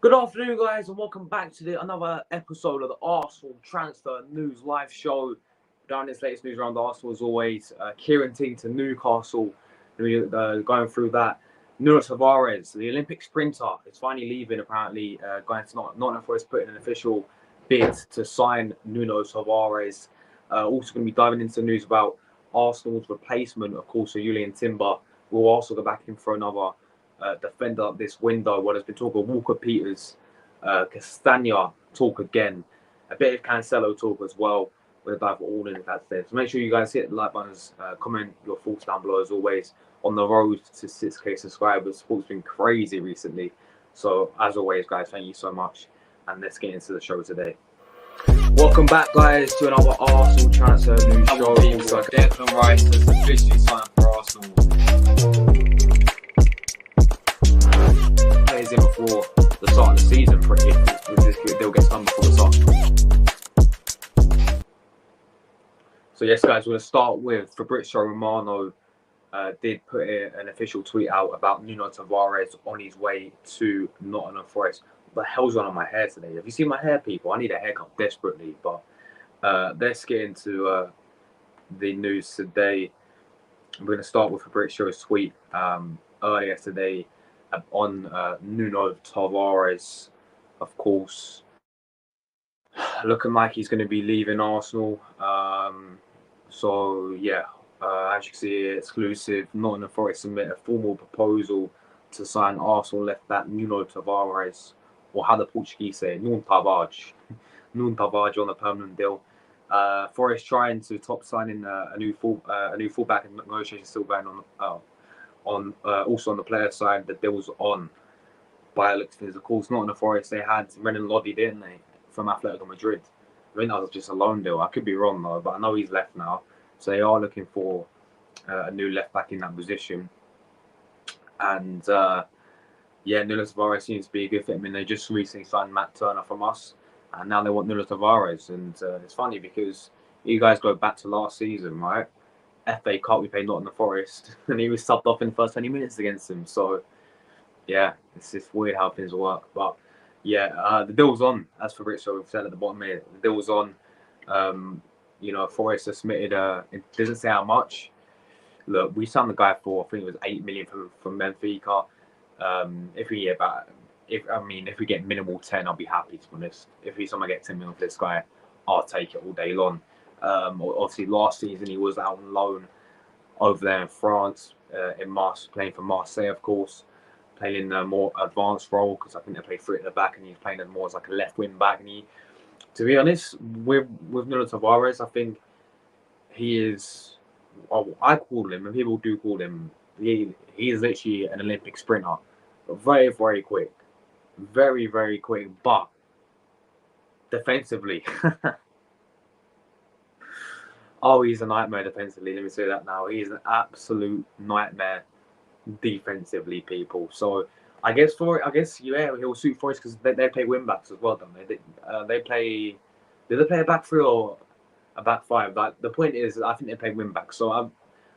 Good afternoon, guys, and welcome back to another episode of the Arsenal Transfer News Live Show. Down this latest news around Arsenal, as always, Tierney to Newcastle. Going through that, Nuno Tavares, the Olympic sprinter, is finally leaving. Apparently, going to Nottingham Forest, putting an official bid to sign Nuno Tavares. Also, going to be diving into news about Arsenal's replacement, of course, for Julian Timber. We'll also go back in for another defender this window. What has been talk of Walker Peters, Castagna talk again, a bit of Cancelo talk as well. We'll dive all in that there. So make sure you guys hit the like buttons, comment your thoughts down below as always. On the road to 6K subscribers, sport's been crazy recently. So as always, guys, thank you so much, and let's get into the show today. Welcome back, guys, to another Arsenal Transfer News Show. Declan Rice has officially signed for Arsenal. Plays in before the start of the season, pretty. They'll get done before the start. So yes, guys, we're going to start with Fabrizio Romano. Did put an official tweet out about Nuno Tavares on his way to Nottingham Forest. What the hell's on my hair today? Have you seen my hair, people? I need a haircut desperately. But let's get into the news today. I'm going to start with Fabrizio's tweet earlier today on Nuno Tavares, of course, looking like he's going to be leaving Arsenal. So yeah, as you can see, exclusive, Nottingham Forest submit a formal proposal to sign Arsenal left back Nuno Tavares, or how the Portuguese say, Nuno Tavares on a permanent deal. Forest trying to top signing a new fullback, and negotiations still going on. Also on the player side, the deal's on. By the looks of things, of course, not in the Forest. They had Renan Lodi, didn't they, from Atletico Madrid? I think that was just a loan deal. I could be wrong though, but I know he's left now, so they are looking for a new left back in that position. And yeah, Nuno Tavares seems to be a good fit. I mean, they just recently signed Matt Turner from us, and now they want Nuno Tavares. And it's funny because you guys go back to last season, right? FA Cup, we played Nottingham Forest, and he was subbed off in the first 20 minutes against him. So, yeah, it's just weird how things work. But, yeah, the deal's on, as Fabrizio said at the bottom here. The deal's on. You know, Forest has submitted, it doesn't say how much. Look, we signed the guy for, I think it was 8 million from Benfica. If we get minimal 10, I'll be happy, to be honest. If someone get 10 million for this guy, I'll take it all day long. Obviously, last season he was out on loan over there in France, in Marseille, playing for Marseille, of course, playing in a more advanced role because I think they play 3 at the back, and he's playing as more as like a left wing back. And he, to be honest, with Nuno Tavares, I think he is. Oh, I call him, and people do call him. He is literally an Olympic sprinter, very, very quick, very, very quick, but defensively. Oh, he's a nightmare defensively. Let me say that now. He's an absolute nightmare defensively, people. So I guess yeah, he'll suit Forest because they play wing backs as well, don't they? They play. Do they play a back 3 or a back 5? Like, the point is, I think they play wing backs. So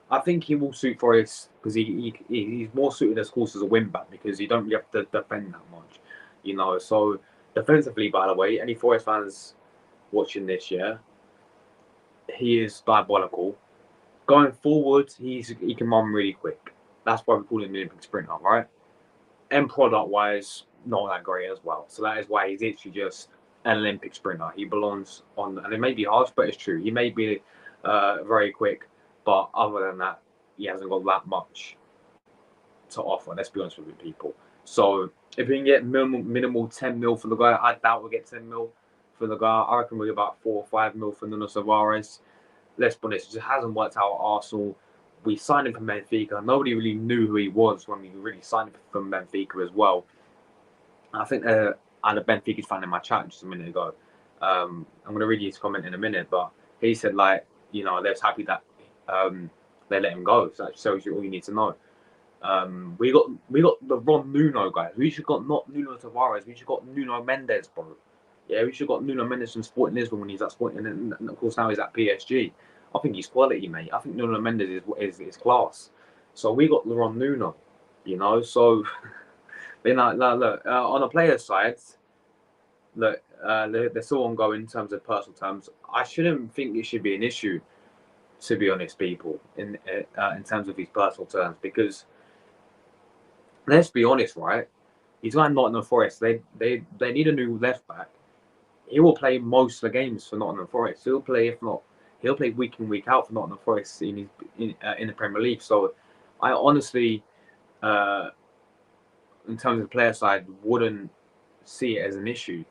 I think he will suit Forest because he's more suited, of course, as a wing back because you don't really have to defend that much, you know. So defensively, by the way, any Forest fans watching this year, he is diabolical. Going forward, he can run really quick. That's why we call him the Olympic sprinter, right? And product-wise, not that great as well. So that is why he's literally just an Olympic sprinter. He belongs on, and it may be harsh, but it's true. He may be very quick, but other than that, he hasn't got that much to offer. Let's be honest with you, people. So if we can get minimal 10 mil for the guy, I doubt we'll get 10 mil for the guy. I reckon we'll get about 4 or 5 mil for Nuno Tavares. Let's be honest, it just hasn't worked out at Arsenal. We signed him from Benfica. Nobody really knew who he was when we really signed him from Benfica as well. I think I had a Benfica fan in my chat just a minute ago. I'm going to read his comment in a minute, but he said, like, you know, they're happy that they let him go. So that shows you all you need to know. We got the wrong Nuno, guys. We should got not Nuno Tavares. We should got Nuno Mendes, bro. Yeah, we should got Nuno Mendes from Sporting Lisbon when he's at Sporting, and of course now he's at PSG. I think he's quality, mate. I think Nuno Mendes is class. So we got the wrong Nuno, you know. So But look, on the player side, look, they're still ongoing in terms of personal terms. I shouldn't think it should be an issue, to be honest, people, in terms of his personal terms, because let's be honest, right? He's like Nottingham Forest. They need a new left back. He will play most of the games for Nottingham Forest. He'll play, if not, he'll play week in week out for Nottingham Forest in the Premier League. So, I honestly, uh, in terms of the player side, wouldn't see it as an issue.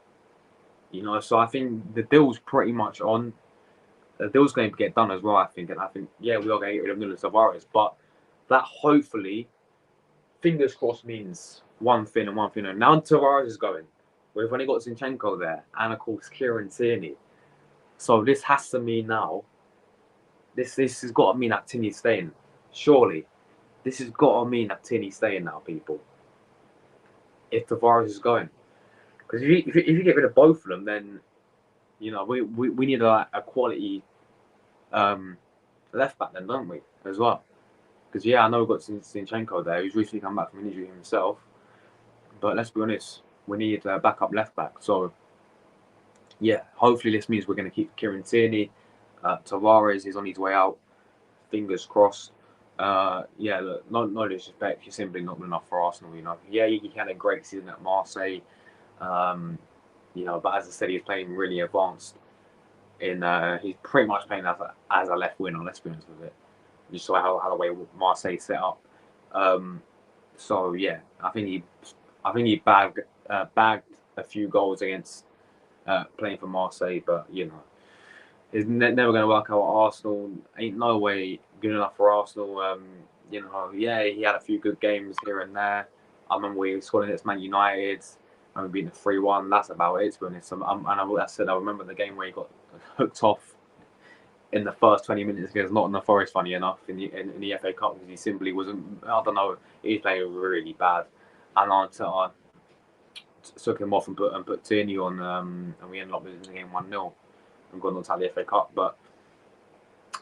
So I think the deal's pretty much on. The deal's going to get done as well, I think. And I think, yeah, we are going to get rid of Nunes Tavares. But that hopefully, fingers crossed, means one thing and one thing. And now Tavares is going. We've only got Zinchenko there. And, of course, Kieran Tierney. So this has to mean now, this has got to mean that Tierney's staying. Surely. This has got to mean that Tierney's staying now, people. If Tavares is going. Because if you get rid of both of them, then, we need a quality left back then, don't we, as well? Because, yeah, I know we've got Zinchenko there, who's recently come back from injury himself. But let's be honest, we need a backup left back. So, yeah, hopefully this means we're going to keep Kieran Tierney. Tavares is on his way out. Fingers crossed. Yeah, look, no disrespect. You're simply not good enough for Arsenal, Yeah, he had a great season at Marseille. But as I said, he's playing really advanced. He's pretty much playing as a left winger. Let's be honest with it. Just saw how the way Marseille set up. So yeah, I think he bagged a few goals against playing for Marseille, but it's never going to work out at Arsenal. Ain't no way good enough for Arsenal. Yeah, he had a few good games here and there. I remember we scored against Man United. And we beat the 3-1. That's about it, to be honest. And I remember the game where he got hooked off in the first 20 minutes against Nottingham Forest, funny enough, in the FA Cup, because he simply wasn't, I don't know, he was playing really bad. And I took him off and put Tierney on, and we ended up losing the game 1-0 and going on to the FA Cup. But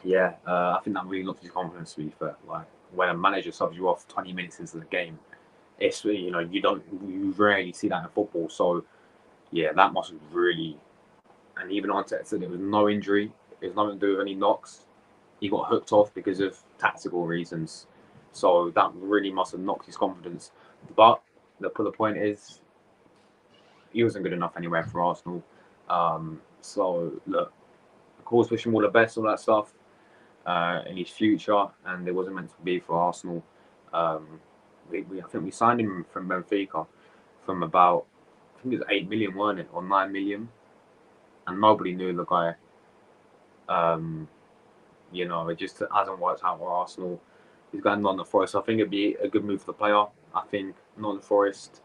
yeah, I think that really knocked his confidence, to be fair. Like, when a manager subs you off 20 minutes into the game, it's, you rarely see that in football. So yeah, that must have really, and even Arteta said there was no injury, it was nothing to do with any knocks. He got hooked off because of tactical reasons. So that really must have knocked his confidence. But the point is, he wasn't good enough anywhere for Arsenal. So look, of course, wish him all the best, all that stuff in his future, and it wasn't meant to be for Arsenal. I think we signed him from Benfica from about, I think it was 8 million, weren't it, or 9 million, and nobody knew the guy. It just hasn't worked out for Arsenal. He's going on the Forest. I think it'd be a good move for the player. I think Nottingham Forest.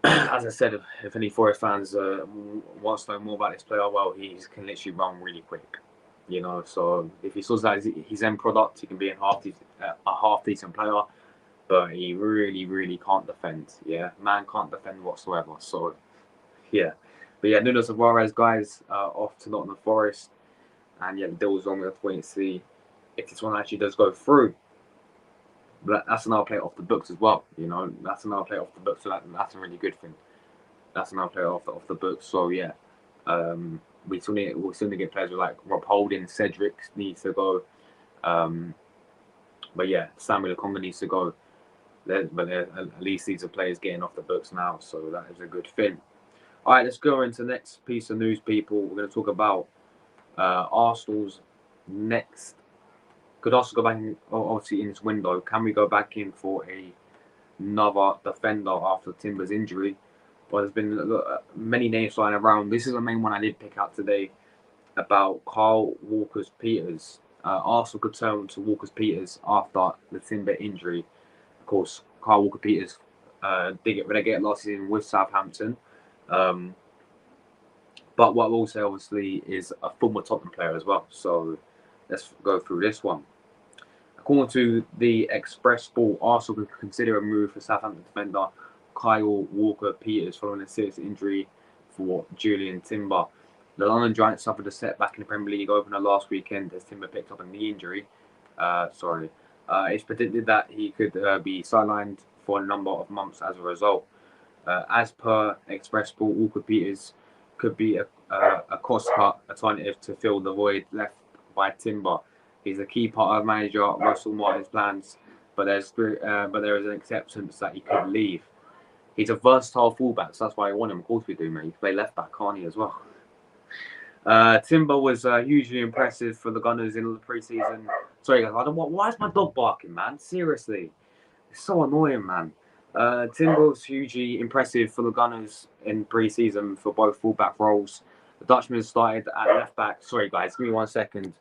As I said, if any Forest fans want to know more about this player, well, he can literally run really quick. So if he saws that his end product, he can be a half decent player, but he really, really can't defend. Yeah, man can't defend whatsoever. So yeah, but yeah, Nunes Tavares, guys, off to Nottingham Forest, and yeah, the deal's on. We have to wait and see if this one actually does go through. But that's another player off the books as well. That's another player off the books. So that's a really good thing. That's another player off the books. So yeah, we still need to get players like Rob Holding, Cedric needs to go. But yeah, Samuel Conga needs to go. But at least these are players getting off the books now, so that is a good thing. All right, let's go into the next piece of news, people. We're going to talk about Arsenal's next. Could also go back in, obviously, in this window. Can we go back in for another defender after Timber's injury? Well, there's been many names flying around. This is the main one I did pick out today about Carl Walker-Peters. Arsenal could turn to Walker-Peters after the Timber injury. Of course, Carl Walker-Peters did get relegated last season with Southampton. But what we'll say, obviously, is a former Tottenham player as well. So let's go through this one. According to the Express Sport, Arsenal could consider a move for Southampton defender Kyle Walker-Peters following a serious injury for Julian Timber. The London Giants suffered a setback in the Premier League opener last weekend as Timber picked up a knee injury. It's predicted that he could be sidelined for a number of months as a result. As per Express Sport, Walker Peters could be a cost-cut alternative to fill the void left by Timber. He's a key part of manager Russell Martin's plans, but there is an acceptance that he could leave. He's a versatile fullback, so that's why I want him. Of course we do, mate. He can play left back, can't he, as well? Timber was hugely impressive for the Gunners in the preseason. Sorry, guys, I don't want. Why is my dog barking, man? Seriously, it's so annoying, man. Timber was hugely impressive for the Gunners in preseason for both fullback roles. The Dutchman started at left back. Sorry, guys, give me 1 second.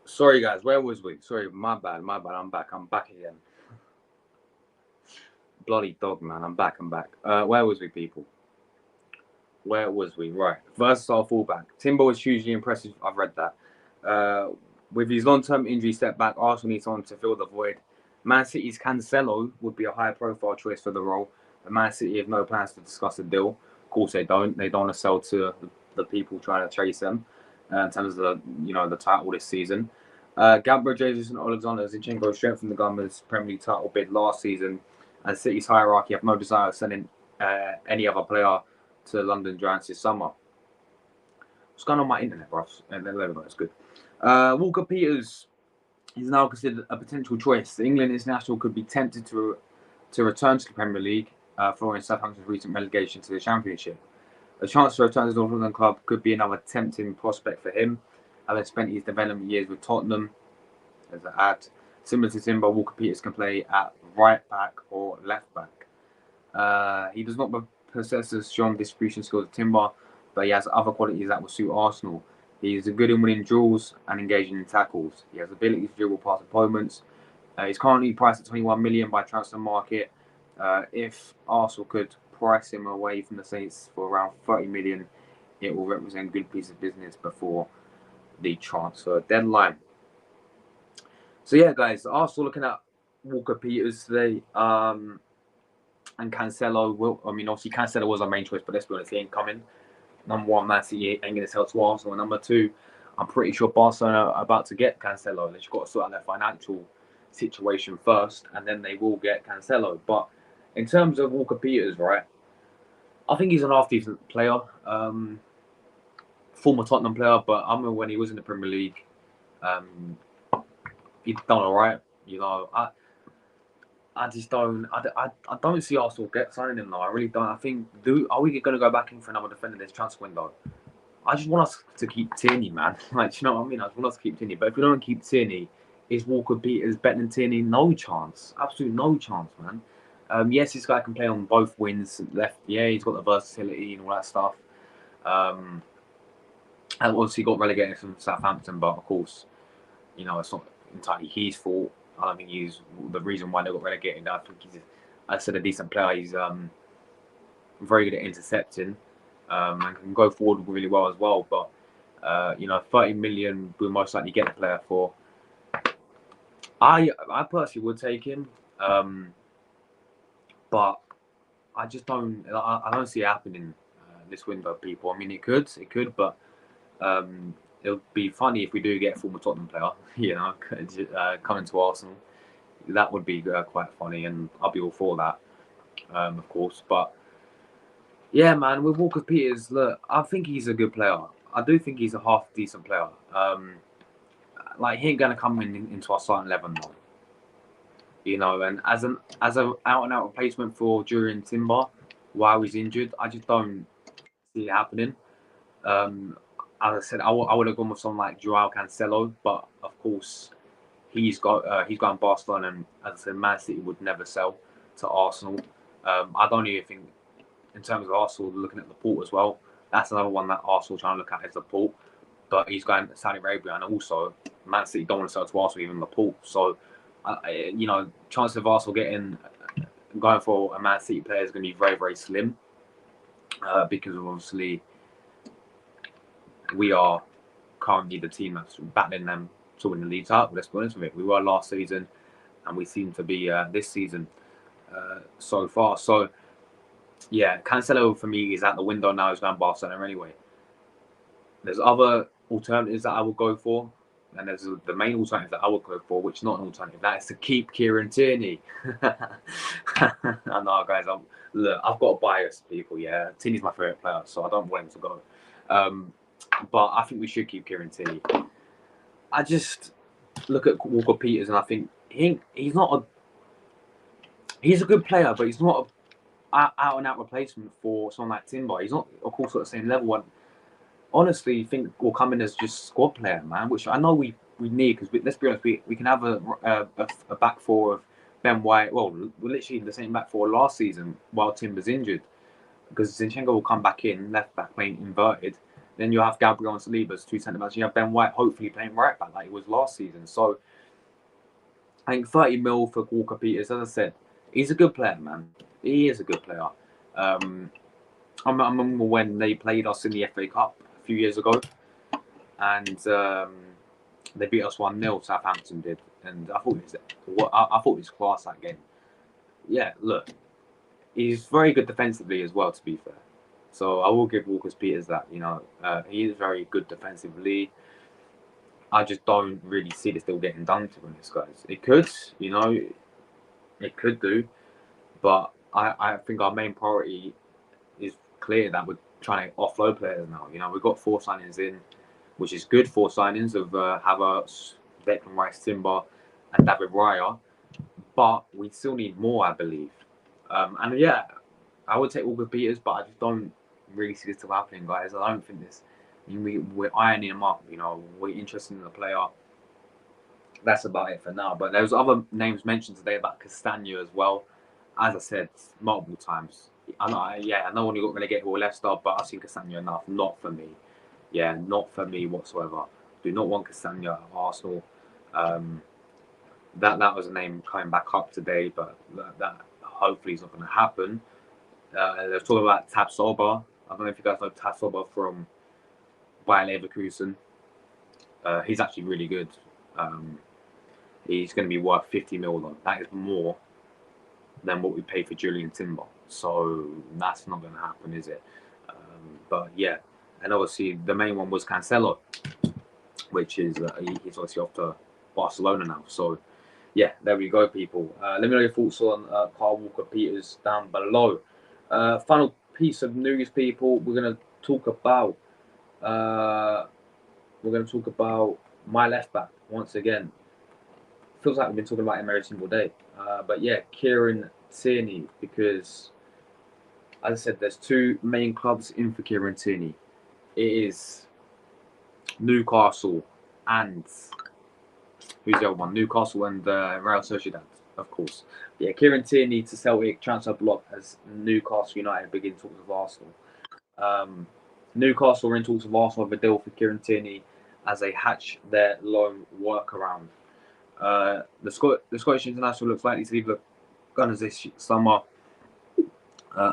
Sorry, guys, where was we? Sorry, my bad. I'm back again. Bloody dog, man. I'm back. Where was we, people? Where was we? Right. Versatile fullback. Timber was hugely impressive. I've read that. With his long-term injury setback, Arsenal needs someone to fill the void. Man City's Cancelo would be a high-profile choice for the role. But Man City have no plans to discuss a deal. Of course, they don't. They don't want to sell to the people trying to chase them in terms of the title this season. Gabriel Jesus and Alexander Zinchenko strengthened the Gunners' Premier League title bid last season, and City's hierarchy have no desire of sending any other player to London Giants this summer. What's going on my internet, bro? It's good. Walker Peters is now considered a potential choice. The England international could be tempted to return to the Premier League following Southampton's recent relegation to the Championship. A chance to return to the North London club could be another tempting prospect for him, having spent his development years with Tottenham. As an ad, similar to Timber, Walker Peters can play at right back or left back. He does not possess the strong distribution skills of Timber, but he has other qualities that will suit Arsenal. He is good in winning duels and engaging in tackles. He has the ability to dribble past opponents. He's currently priced at 21 million by transfer market. If Arsenal could price him away from the Saints for around 30 million, it will represent a good piece of business before the transfer deadline. So yeah, guys, Arsenal looking at Walker Peters today, and Cancelo. Obviously Cancelo was our main choice, but let's be honest, he ain't coming. Number one, Man City ain't going to sell to Arsenal. And number two, I'm pretty sure Barcelona are about to get Cancelo. They've got to sort out their financial situation first, and then they will get Cancelo. But in terms of Walker Peters, right, I think he's an half-decent player. Former Tottenham player, but I remember when he was in the Premier League, he's done all right. I just don't. I don't see Arsenal signing him now. I really don't. I think, are we going to go back in for another defender this transfer window? I just want us to keep Tierney, man. Like, you know what I mean? I just want us to keep Tierney. But if we don't keep Tierney, is Walker Peters better than Tierney? No chance. Absolutely no chance, man. Yes, this guy can play on both wings, left. Yeah, he's got the versatility and all that stuff. And obviously got relegated from Southampton, but of course, it's not entirely his fault. I don't think he's the reason why they got relegated. I think he's, I said, a decent player. He's very good at intercepting and can go forward really well as well. But 30 million will most likely get the player for. I personally would take him, but I just don't. I don't see it happening this window, people. I mean, it could, but it'll be funny if we do get a former Tottenham player, coming to Arsenal. That would be quite funny, and I'll be all for that, of course. But yeah, man, with Walker Peters, look, I think he's a good player. I do think he's a half decent player. Like he ain't gonna come into our starting 11 though. And as a out and out replacement for Jurien Timber while he's injured, I just don't see it happening. Um, as I said, I would have gone with someone like Joao Cancelo, but of course he's gone Barcelona, and as I said, Man City would never sell to Arsenal. I don't even think in terms of Arsenal looking at the port as well. That's another one that Arsenal trying to look at is the port, but he's going to Saudi Arabia, and also Man City don't want to sell to Arsenal even the port. So, chance of Arsenal going for a Man City player is going to be very, very slim because obviously we are currently the team that's battling them to win the league title. Let's be honest with it. We were last season, and we seem to be this season so far. So, yeah, Cancelo for me is out the window now. He's going Barcelona anyway. There's other alternatives that I would go for, and there's the main alternative that I would go for, which is not an alternative. That is to keep Kieran Tierney. I know, guys. Look, I've got a bias, people. Yeah, Tierney's my favorite player, so I don't want him to go. But I think we should keep Kieran Tierney. I just look at Walker Peters, and I think he's not a. He's a good player, but he's not a out and out replacement for someone like Timber. He's not, of course, at the same level. And honestly, think will come in as just squad player, man. Which I know we need because let's be honest, we can have a back four of Ben White. Well, we're literally the same back four last season while Timber's injured, because Zinchenko will come back in left back playing inverted. Then you have Gabriel and Saliba as two centre backs. You have Ben White hopefully playing right back like he was last season. So I think 30 mil for Walker Peters. As I said, he's a good player, man. He is a good player. I remember when they played us in the FA Cup a few years ago, and they beat us 1-0. Southampton did, and I thought it was class that game. Yeah, look, he's very good defensively as well. To be fair, so I will give Walker Peters that. He is very good defensively. I just don't really see this still getting done to this, guys. It could, it could do, but I think our main priority is clear that we're trying to offload players now. We've got 4 signings in, which is good. 4 signings of Havertz, Declan Rice, Timber, and David Raya, but we still need more, I believe. And yeah, I would take Walker Peters, but I just don't really see this still happening, guys. I don't think this. We're ironing him up. We're interested in the player. That's about it for now. But there's other names mentioned today about Castagna as well. As I said multiple times, I know when you're going to get with Leicester, but I've seen Castagna enough. Not for me. Yeah, not for me whatsoever. Do not want Castagna at Arsenal. That was a name coming back up today, but that hopefully is not going to happen. They're talking about Tabsoba. I don't know if you guys know Tabsoba from Bayer Leverkusen. He's actually really good. He's going to be worth 50 mil though. That is more than what we paid for Jurien Timber. So that's not going to happen, is it? But yeah, and obviously the main one was Cancelo, which is he's obviously off to Barcelona now. So yeah, there we go, people. Let me know your thoughts on Carl Walker Peters down below. Final piece of news, people. We're going to talk about my left back once again. Feels like we've been talking about him every single day. But yeah, Kieran Tierney, because as I said, there's 2 main clubs in for Kieran Tierney. It is Newcastle and who's the other one? Newcastle and Real Sociedad, of course. Yeah, Kieran Tierney to Celtic transfer block as Newcastle United begin talks of Arsenal. Newcastle are in talks of Arsenal of a deal for Kieran Tierney as they hatch their loan workaround. The Scottish international looks likely to leave the Gunners this summer.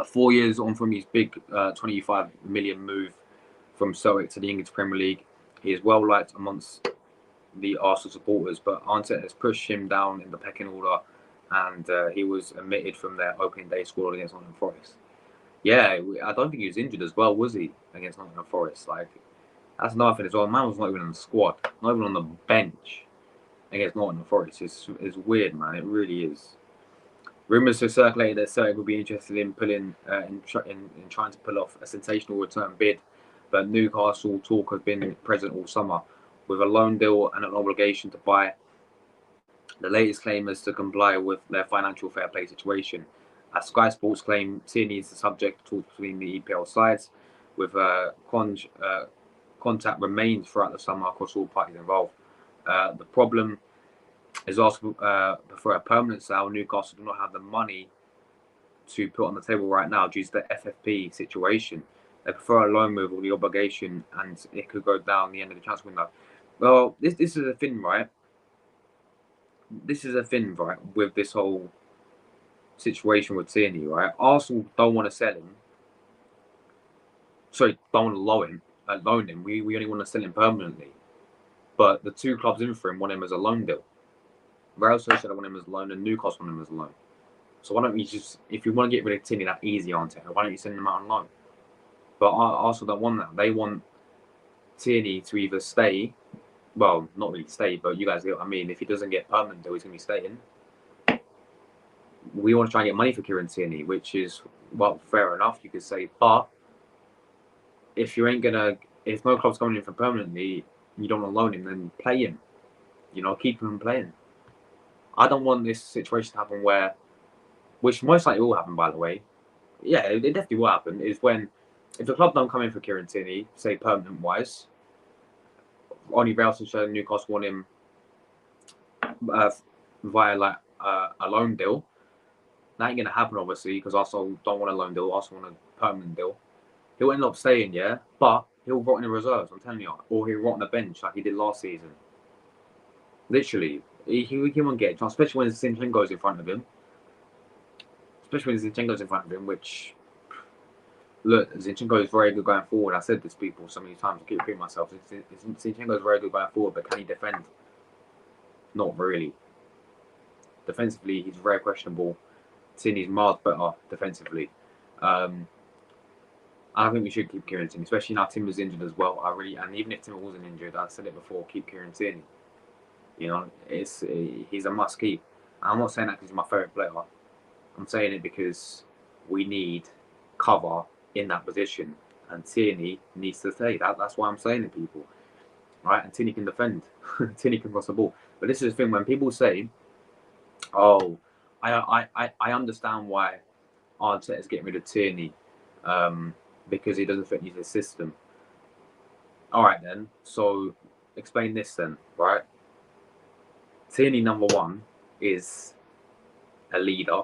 4 years on from his big 25 million move from Celtic to the English Premier League. He is well liked amongst the Arsenal supporters, but Arteta has pushed him down in the pecking order, and he was omitted from their opening day squad against Nottingham Forest. Yeah, I don't think he was injured as well, was he, against Nottingham Forest? Like, that's another thing as well. Man was not even on the squad, not even on the bench against Nottingham Forest. It's weird, man. It really is. Rumours have circulated that Celtic would be interested in trying to pull off a sensational return bid but Newcastle talk has been present all summer with a loan deal and an obligation to buy. The latest claim is to comply with their financial fair play situation. As Sky Sports claim, Tierney is the subject of talks between the EPL sides, with contact remains throughout the summer across all parties involved. The problem is also for a permanent sale. Newcastle do not have the money to put on the table right now due to the FFP situation. They prefer a loan move with the obligation, and it could go down the end of the transfer window. Well, this is a thing, right? This is a thing, right, with this whole situation with Tierney, right? Arsenal don't want to sell him. Sorry, don't want to loan him. We only want to sell him permanently. But the two clubs in for him want him as a loan deal. Real Sociedad want him as a loan, and Newcastle want him as a loan. So why don't you just, if you want to get rid of Tierney that easy, aren't it? Why don't you send him out on loan? But Arsenal don't want that. They want Tierney to either stay, well, not really stay, but you guys get what I mean. If he doesn't get permanent deal, he's going to be staying. We want to try and get money for Kieran Tierney, which is, well, fair enough, you could say. But if you ain't going to, if no club's coming in for permanently, you don't want to loan him, then play him. You know, keep him playing. I don't want this situation to happen where, which most likely will happen, by the way. Yeah, it definitely will happen, is when, if the club don't come in for Kieran Tierney, say permanent-wise, only Real Sociedad and Newcastle want him via like a loan deal. That ain't going to happen, obviously, because Arsenal don't want a loan deal. Arsenal want a permanent deal. He'll end up staying, yeah, but he'll rot in the reserves, I'm telling you. Or he'll rot on the bench like he did last season. Literally. He won't get a chance, especially when Zinchenko's in front of him. Which, look, Zinchenko is very good going forward. I said this, people, so many times. I keep repeating myself. Zinchenko is very good going forward, but can he defend? Not really. Defensively, he's very questionable. Tierney's miles better defensively. I think we should keep Kieran Tierney, especially now Timber's injured as well. And even if Timber wasn't injured, I said it before, keep Kieran Tierney. You know, he's a must keep. And I'm not saying that because he's my favourite player. I'm saying it because we need cover in that position, and Tierney needs to stay. That's why I'm saying it, people. Right? And Tierney can defend. Tierney can cross the ball. But this is the thing, when people say, "Oh, I understand why Arteta's getting rid of Tierney because he doesn't fit into the system." All right, then. So explain this then, right? Tierney, number one, is a leader.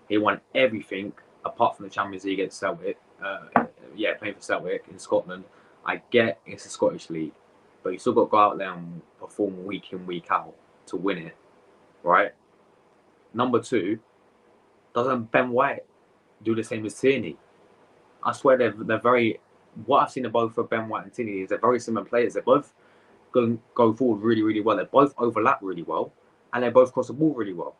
He won everything apart from the Champions League at Celtic. Playing for Celtic in Scotland. I get it's a Scottish league, but you still got to go out there and perform week in, week out to win it, right? Number two, doesn't Ben White do the same as Tierney? I swear they're very. What I've seen of both of Ben White and Tierney is they're very similar players. They both go forward really, really well. They both overlap really well, and they both cross the ball really well.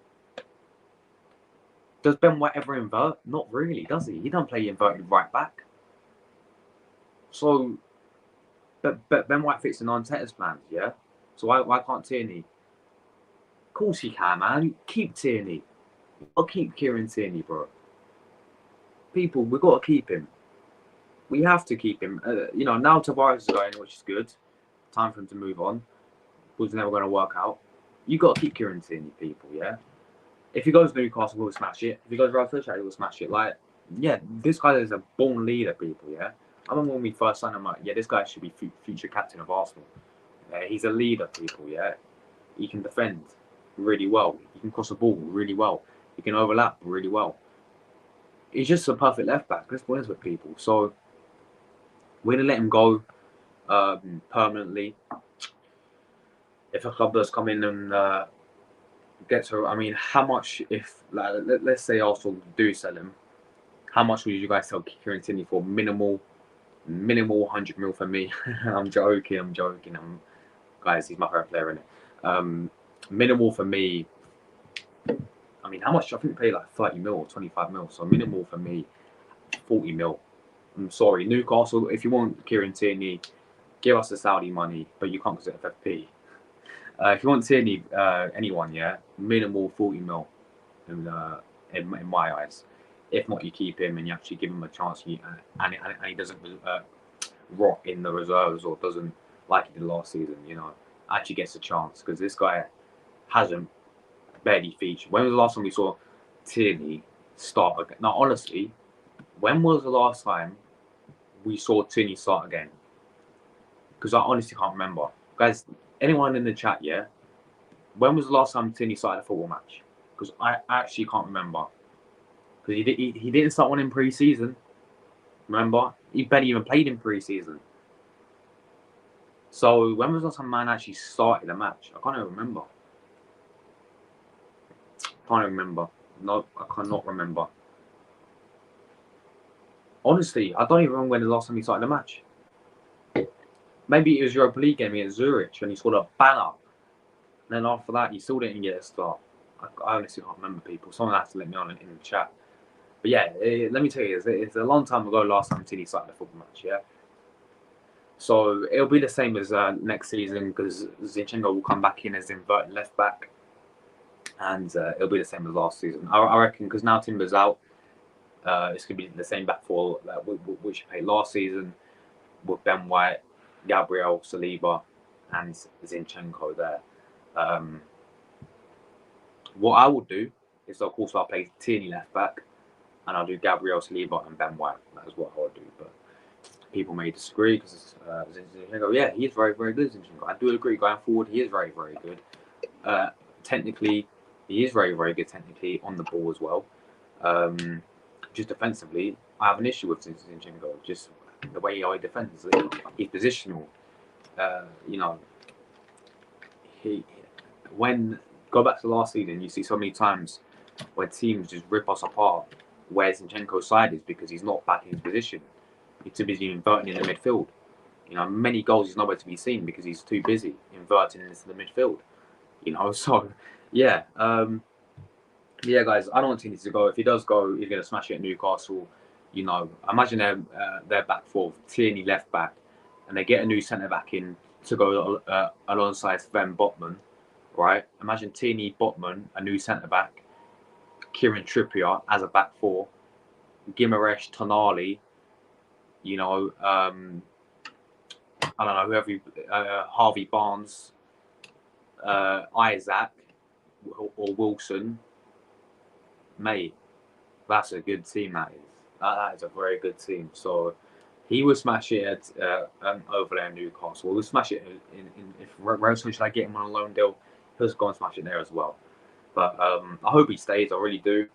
Does Ben White ever invert? Not really, does he? He doesn't play inverted right back. So, but Ben White fits in Arteta's plans, yeah? So why can't Tierney? Of course he can, man. Keep Tierney. I'll keep Kieran Tierney, bro. People, we've got to keep him. We have to keep him. Now Tavares is going, which is good. Time for him to move on. Was never going to work out. You got to keep Kieran Tierney, people, yeah? If he goes to Newcastle, he'll smash it. If he goes to Real Sociedad, he'll smash it. Like, yeah, this guy is a born leader, people, yeah? I remember when we first signed him, like, yeah, this guy should be future captain of Arsenal. He's a leader, people, yeah? He can defend really well. He can cross the ball really well. He can overlap really well. He's just a perfect left back. Let's be honest with people. So, we're going to let him go permanently. If a club does come in and gets her, I mean, how much, if, like, let's say Arsenal do sell him, how much would you guys sell Kieran Tierney for? Minimal 100 mil for me. I'm joking. Guys, he's my favorite player, innit? Minimal for me. I mean, how much? I think they pay like 30 mil or 25 mil. So minimal for me, 40 mil. I'm sorry, Newcastle. If you want Kieran Tierney, give us the Saudi money, but you can't because it's FFP. If you want Tierney, anyone, yeah, minimal 40 mil in my eyes. If not, you keep him and you actually give him a chance, and he doesn't rot in the reserves or doesn't like he did last season. Actually gets a chance because this guy hasn't barely featured. When was the last time we saw Tierney start again? Now, honestly, when was the last time we saw Tierney start again? Because I honestly can't remember. Guys, anyone in the chat, yeah? When was the last time Tierney started a football match? Because I actually can't remember. Because he didn't start one in pre-season. Remember? He barely even played in pre-season. So when was the last time man actually started a match? I can't even remember. No, I cannot remember. Honestly, I don't even remember when the last time he started a match. Maybe it was Europa League game against Zurich and he scored a banner. And then after that, he still didn't get a start. I honestly can't remember, people. Someone has to let me on in the chat. But yeah, let me tell you, it's a long time ago last time Tierney started a football match, yeah? So it'll be the same as next season because Zinchenko will come back in as inverted left back. And it'll be the same as last season. I reckon because now Timber's out, it's going to be the same back four that we should play last season with Ben White, Gabriel, Saliba, and Zinchenko there. What I will do is, of course, I'll play Tierney left back and I'll do Gabriel, Saliba, and Ben White. That is what I will do. But people may disagree because Zinchenko, yeah, he is very, very good. Zinchenko, I do agree. Going forward, he is very, very good. Technically, he is very, very good technically on the ball as well. Just defensively, I have an issue with Zinchenko. Just the way he defends, he's positional. Go back to last season, you see so many times where teams just rip us apart. Where Zinchenko's side is because he's not back in his position. He's too busy inverting in the midfield. Many goals he's nowhere to be seen because he's too busy inverting into the midfield. So yeah. Yeah, guys, I don't want Tierney to go. If he does go, he's going to smash it at Newcastle. Imagine their back four, Tierney left back, and they get a new centre back in to go alongside Sven Botman, right? Imagine Tierney, Botman, a new centre back, Kieran Trippier as a back four, Gimaresh, Tonali, I don't know, whoever, Harvey Barnes, Isaac, or Wilson. Mate, that's a good team. That is a very good team. So he will smash it over there in Newcastle. We'll smash it if Rose should I get him on a loan deal, he'll just go and smash it there as well. But I hope he stays. I really do.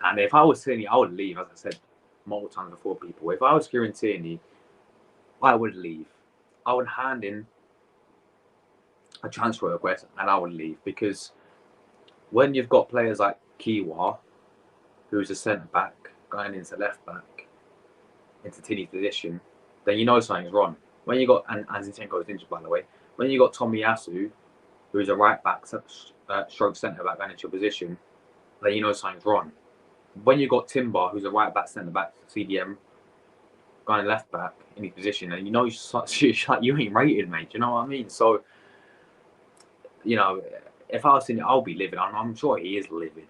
And if I was Tierney, I would leave. As I said multiple times before, people. If I was Kieran Tierney, I would leave. I would hand in a transfer request and I would leave because when you've got players like Kiwa, who's a centre back, going into left back, into Tierney's position, then something's wrong. When you got, and Zinchenko is injured, by the way, when you got Tomiyasu, who's a right back, stroke centre back, going into your position, then something's wrong. When you got Timber, who's a right back, centre back, CDM, going left back in his position, and you ain't rated, mate. Do you know what I mean? So, if I was Tierney, I'll be livid. I'm sure he is livid.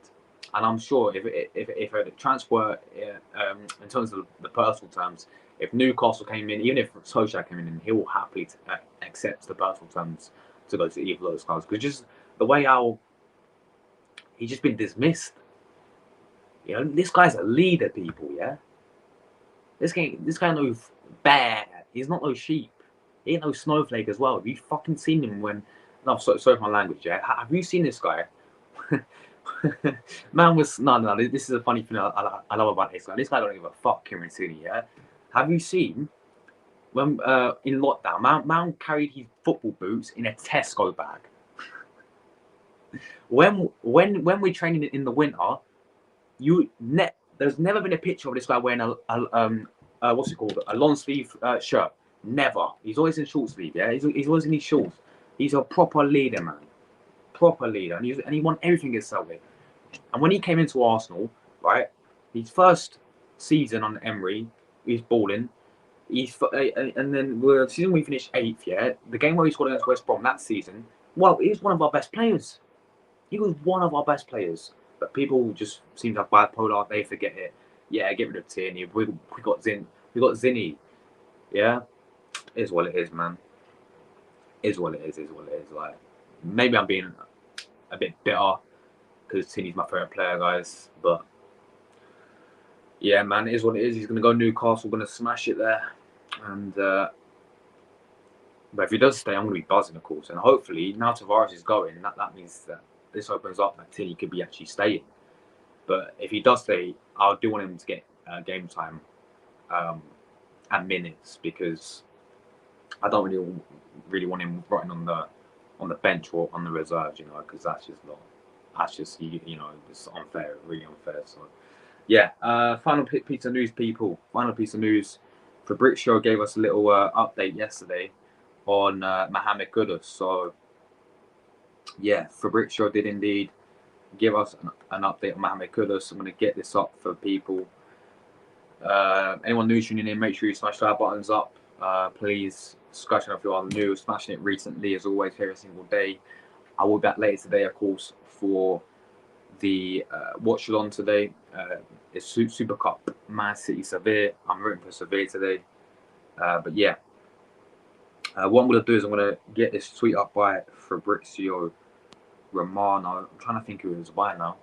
And I'm sure if a transfer, in terms of the personal terms, if Newcastle came in, even if Solskjaer came in, he will happily accept the personal terms to go to either of those guys. Because just the way how he's just been dismissed. This guy's a leader, people, yeah? This guy no bear. He's not no sheep. He ain't no snowflake as well. Have you fucking seen him when... No, sorry for my language, yeah? Have you seen this guy? Man was... No, this is a funny thing I love about this guy. This guy don't give a fuck, Kieran Tierney, yeah? Have you seen... When in lockdown, man carried his football boots in a Tesco bag. When we're training in the winter... There's never been a picture of this guy wearing a what's it called? A long sleeve shirt. Never. He's always in short sleeve. Yeah, he's always in his shorts. He's a proper leader, man. Proper leader, and he won everything at Celtic. And when he came into Arsenal, right, his first season on Emery, he's balling. And then the season we finished 8th. Yeah, the game where he scored against West Brom that season. Well, he was one of our best players. He was one of our best players. But people just seem to have bipolar. They forget it. Yeah, get rid of Tierney. We got Zinny. Yeah, is what it is, man. Is what it is. Is what it is. Like maybe I'm being a bit bitter because Tierney's my favorite player, guys. But yeah, man, it is what it is. He's gonna go Newcastle. Gonna smash it there, and. But if he does stay, I'm going to be buzzing, of course. And hopefully, now Tavares is going, that means that this opens up that Tierney could be actually staying. But if he does stay, I do want him to get game time and minutes, because I don't really want him rotting on the bench or on the reserves, you know, because that's just not. That's just it's unfair, really unfair. So yeah, final piece of news, people. Final piece of news. Fabrizio gave us a little update yesterday on Mohamed Kudus. So yeah, Fabrizio did indeed give us an update on Mohamed Kudus. I'm going to get this up for people. Anyone new tuning in, make sure you smash that buttons up. Please, discussion if you are new, smashing it recently as always here every single day. I will be back later today, of course, for the watch along today. It's Super Cup, Man City, Sevilla. I'm rooting for Sevilla today. But yeah. What I'm going to do is I'm going to get this tweet up by Fabrizio Romano. I'm trying to think who it was by now.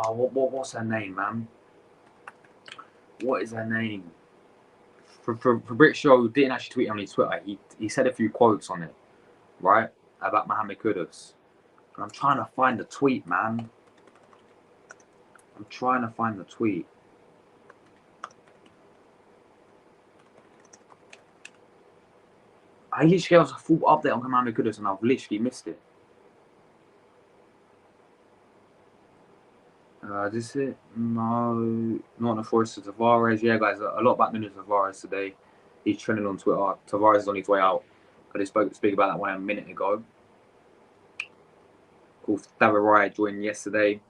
What's her name, man? What is her name? Fabrizio didn't actually tweet on his Twitter. He said a few quotes on it, right, about Mohamed Kudus. And I'm trying to find the tweet, man. I'm trying to find the tweet. I literally gave us a full update on Mohamed Kudus and I've literally missed it. This is it? No, not the Forest of Tavares. Yeah, guys, a lot about Nuno Tavares today. He's trending on Twitter. Tavares is on his way out. I just speak about that one a minute ago. Of course, Tavares joined yesterday.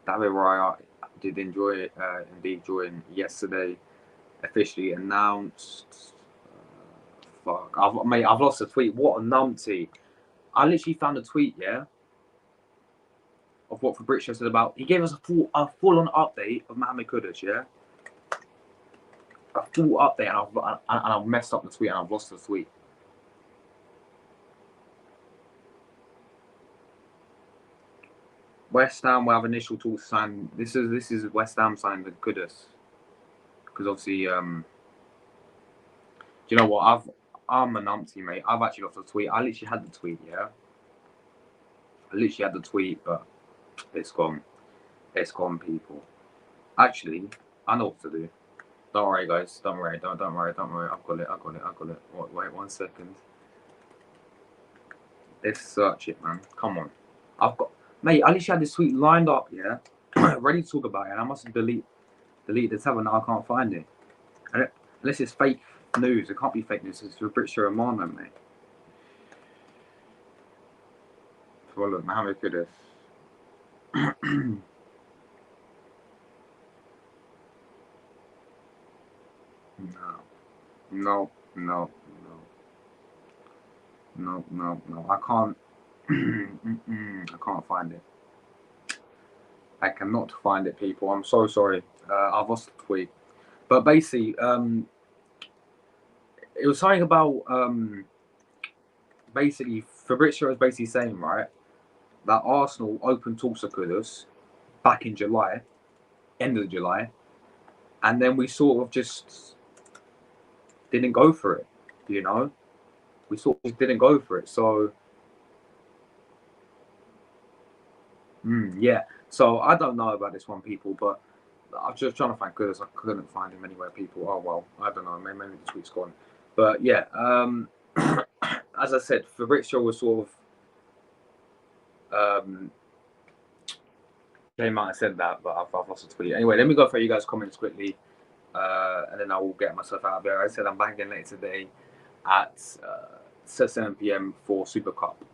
Tavares did enjoy it. Indeed, joined yesterday. Officially announced. Fuck, I've lost a tweet. What a numpty! I literally found a tweet, yeah, of what Fabrizio said about. He gave us a full-on update of Mohamed Kudus, yeah, a full update, and I've messed up the tweet and I've lost the tweet. West Ham will have initial talks to sign. This is West Ham signed with Kudus, because obviously, do you know what? I'm a numpty, mate. I've actually lost the tweet. I literally had the tweet, yeah. I literally had the tweet, but it's gone. It's gone, people. Actually, I know what to do. Don't worry, guys. Don't worry. Don't worry. Don't worry. I've got it. Wait 1 second. Let's search it, man. Come on. Mate, I literally had this tweet lined up, yeah, ready to talk about it, and I must delete the tab, and now I can't find it. Unless it's fake news. It can't be fake news. It's Fabrizio Romano, mate. Well, look, Mohamed Kudus. No. I can't. I can't find it. I cannot find it, people. I'm so sorry. I've lost the tweet. But basically, it was something about basically Fabrizio was basically saying, right, that Arsenal opened talks to Kudus back in July, end of July, and then we sort of just didn't go for it, you know. We sort of didn't go for it. So, yeah. So I don't know about this one, people, but I was just trying to find Kudus. I couldn't find him anywhere, people. Oh well, I don't know. Maybe the tweet's gone. But yeah, as I said, Fabrizio was sort of came out and said that, but I've lost the tweet. Anyway, let me go through you guys' comments quickly, and then I will get myself out of there. I said I'm back again later today at 7 p.m. for Super Cup.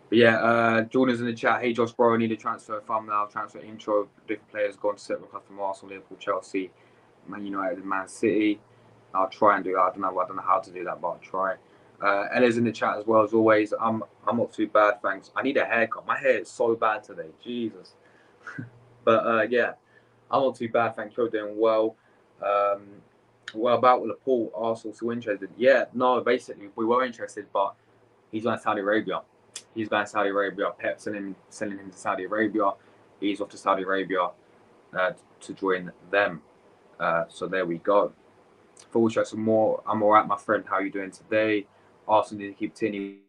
But yeah, Jordan's in the chat. Hey Josh, bro, I need a transfer thumbnail, transfer intro. Different players gone to set request from Arsenal, Liverpool, Chelsea, Man United, and Man City. I'll try and do that. I don't know how to do that, but I'll try. Ella's in the chat as well as always. I'm not too bad, thanks. I need a haircut. My hair is so bad today, Jesus. But yeah, I'm not too bad, thank you. You're doing well. What about Laporte? Arsenal still interested? Yeah, no, basically we were interested, but he's going to Saudi Arabia. He's going to Saudi Arabia. Pep sending him to Saudi Arabia. He's off to Saudi Arabia to join them. So there we go. Full chat some more. I'm alright, my friend. How are you doing today? Arsenal need to keep Tierney.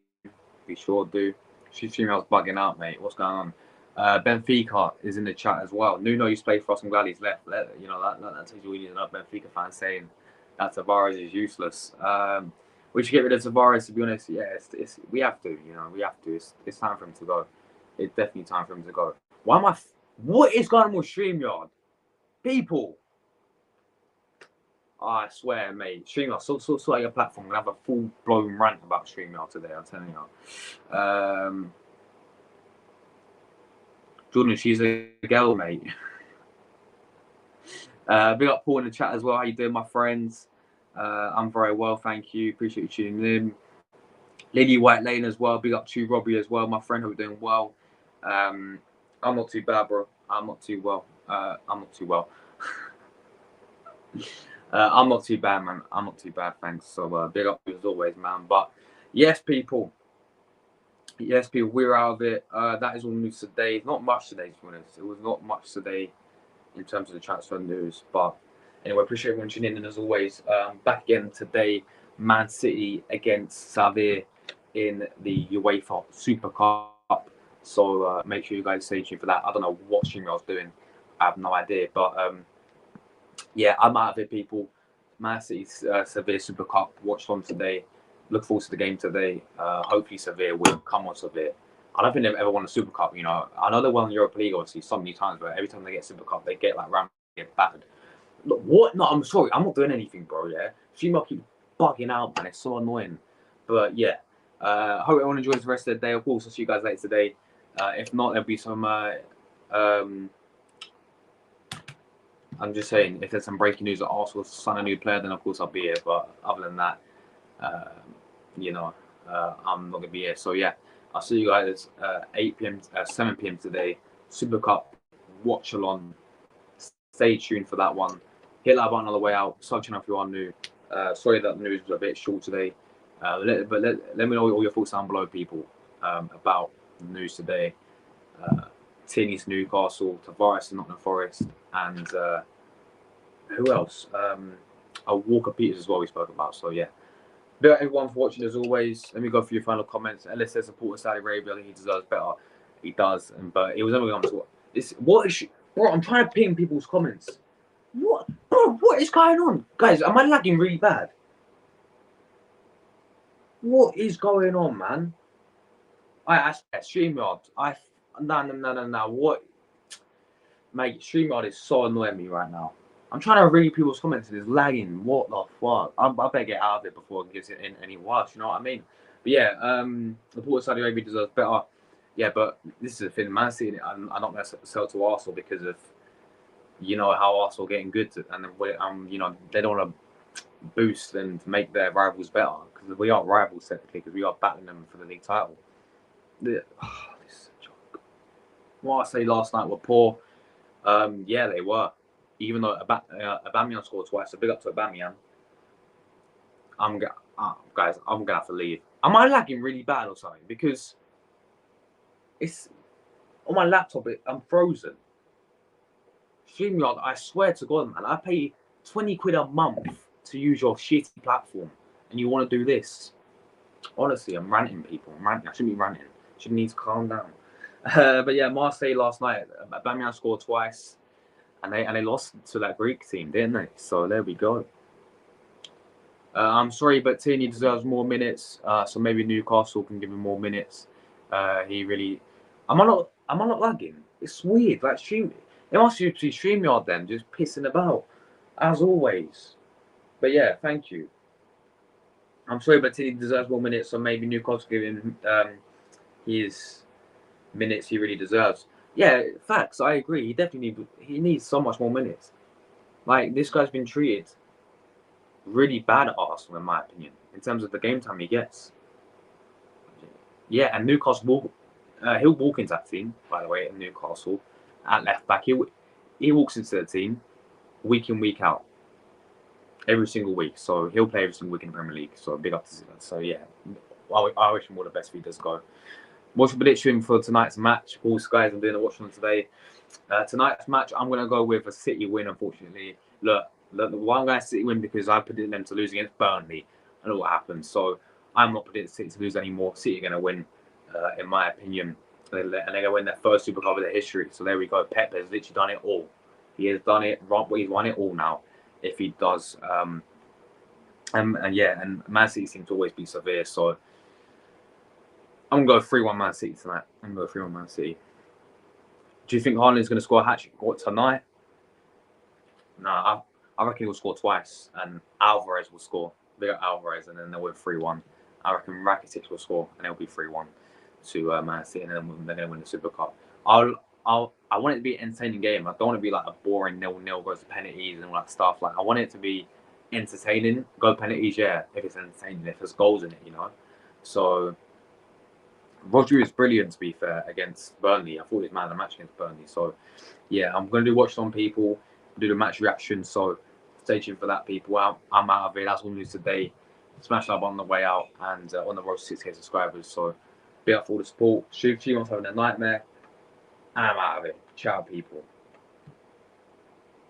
We sure do. She's females bugging out, mate. What's going on? Benfica is in the chat as well. Nuno used to play for us. I'm glad he's left. You know that tells you we need another Benfica fan saying that Tavares is useless. We should get rid of Tavares. To be honest, yeah, we have to. You know, we have to. It's time for him to go. It's definitely time for him to go. Why am I? What is going on with StreamYard? People. I swear, mate. StreamYard, sort your platform. I'm gonna have a full blown rant about StreamYard today. I'm telling you. Jordan, she's a girl, mate. Big up Paul in the chat as well. How you doing, my friends? I'm very well, thank you. Appreciate you tuning in. Lady White Lane as well. Big up to Robbie as well, my friend. Hope you're doing well. I'm not too bad, bro. I'm not too well. I'm not too well. I'm not too bad, man. I'm not too bad, thanks. So big up as always, man. But yes, people. Yes, people, we're out of it. That is all news today. Not much today, to be honest. It was not much today in terms of the transfer news. But anyway, appreciate everyone tuning in as always. Back again today, Man City against Sevilla in the UEFA Super Cup. So make sure you guys stay tuned for that. I don't know what stream I was doing. I have no idea. But yeah, I'm out of it, people. Man City Sevilla Super Cup. Watched on today. Look forward to the game today. Hopefully Sevilla will come on Sevilla. I don't think they've ever won a Super Cup. You know, I know they won the Europa League obviously so many times, but every time they get Super Cup, they get like rammed, get battered. Look, what? No, I'm sorry, I'm not doing anything, bro. Yeah, Shima keep bugging out, man. It's so annoying. But yeah, hope everyone enjoys the rest of the day. Of course, I'll see you guys later today. If not, there'll be some. I'm just saying, if there's some breaking news that Arsenal sign a new player, then of course I'll be here. But other than that, you know, I'm not gonna be here. So yeah, I'll see you guys 8 p.m. 7 p.m. today. Super Cup watch along. Stay tuned for that one. Hit that button on the way out. Sub channel if you are new. Sorry that the news was a bit short today. Let me know all your thoughts down below, people, about the news today. Tierney's Newcastle, Tavares and Nottingham Forest, and who else? Walker Peters as well we spoke about. So yeah. Thank everyone for watching as always. Let me go through your final comments. Ellis says support Saudi Arabia. I think he deserves better. He does, but it was only going to what is bro? I'm trying to ping people's comments. What, bro? What is going on, guys? Am I lagging really bad? What is going on, man? I StreamYard. No. What, mate? StreamYard is so annoying me right now. I'm trying to read people's comments and it's lagging. What the fuck? I better get out of it before it gets in any worse. You know what I mean? But yeah, the Port of Saudi Arabia deserves better. Yeah, but this is the thing. Man City, I'm not going to sell to Arsenal because of, you know, how Arsenal getting good and you know, they don't want to boost and make their rivals better because we are rivals technically because we are battling them for the league title. This is a joke. What I say last night were poor. Yeah, they were. Even though Aubameyang scored twice, so big up to Aubameyang. Guys, I'm gonna have to leave. Am I lagging really bad or something? Because it's on my laptop. I'm frozen. StreamYard, I swear to God, man, I pay 20 quid a month to use your shitty platform, and you want to do this? Honestly, I'm ranting, people. I'm ranting. I shouldn't be ranting. Should need to calm down. But yeah, Marseille last night, Aubameyang scored twice. And they lost to that Greek team, didn't they? So there we go. I'm sorry, but Tierney deserves more minutes. So maybe Newcastle can give him more minutes. He really. Am I not lagging? It's weird. Like it must be StreamYard then, just pissing about, as always. But yeah, thank you. I'm sorry, but Tierney deserves more minutes. So maybe Newcastle give him his minutes he really deserves. Yeah, facts. I agree. He definitely needs so much more minutes. Like, this guy's been treated really bad at Arsenal, in my opinion. in terms of the game time he gets. Yeah, and Newcastle, he'll walk into that team, by the way, at Newcastle, at left back. He walks into the team week in, week out, every single week. So he'll play every single week in the Premier League. So big up to him. So yeah, I wish him all the best if he does go. What's your prediction for tonight's match? All guys, I'm doing a watch on today. Tonight's match, I'm going to go with a City win, unfortunately. Look, the one guy City win because I predicted them to lose against Burnley. I know what happened. So I'm not predicting City to lose anymore. City are going to win, in my opinion. And they're going to win their first Super Cup of their history. So there we go. Pep has literally done it all. He has done it. He's won it all now. If he does. And Man City seem to always be severe. So I'm going to go 3-1 Man City tonight. I'm going to go 3-1 Man City. Do you think Haaland's going to score a hat-trick tonight? No, I reckon he'll score twice. And Alvarez will score. They got Alvarez and then they'll win 3-1. I reckon Rakitic will score and it'll be 3-1 to Man City. And then they're going to win the Super Cup. I want it to be an entertaining game. I don't want to be like a boring 0-0 goes to penalties and all that stuff. Like I want it to be entertaining. Go penalties, yeah, if it's entertaining, if there's goals in it, you know. So Rodri is brilliant, to be fair, against Burnley. I thought he was man of the match against Burnley. So yeah, I'm going to do watch on people, do the match reaction. So stay tuned for that, people. I'm out of it. That's all news today. Smash that on the way out and on the road to 6K subscribers. So be up for all the support. She wants having a nightmare. And I'm out of it. Ciao, people.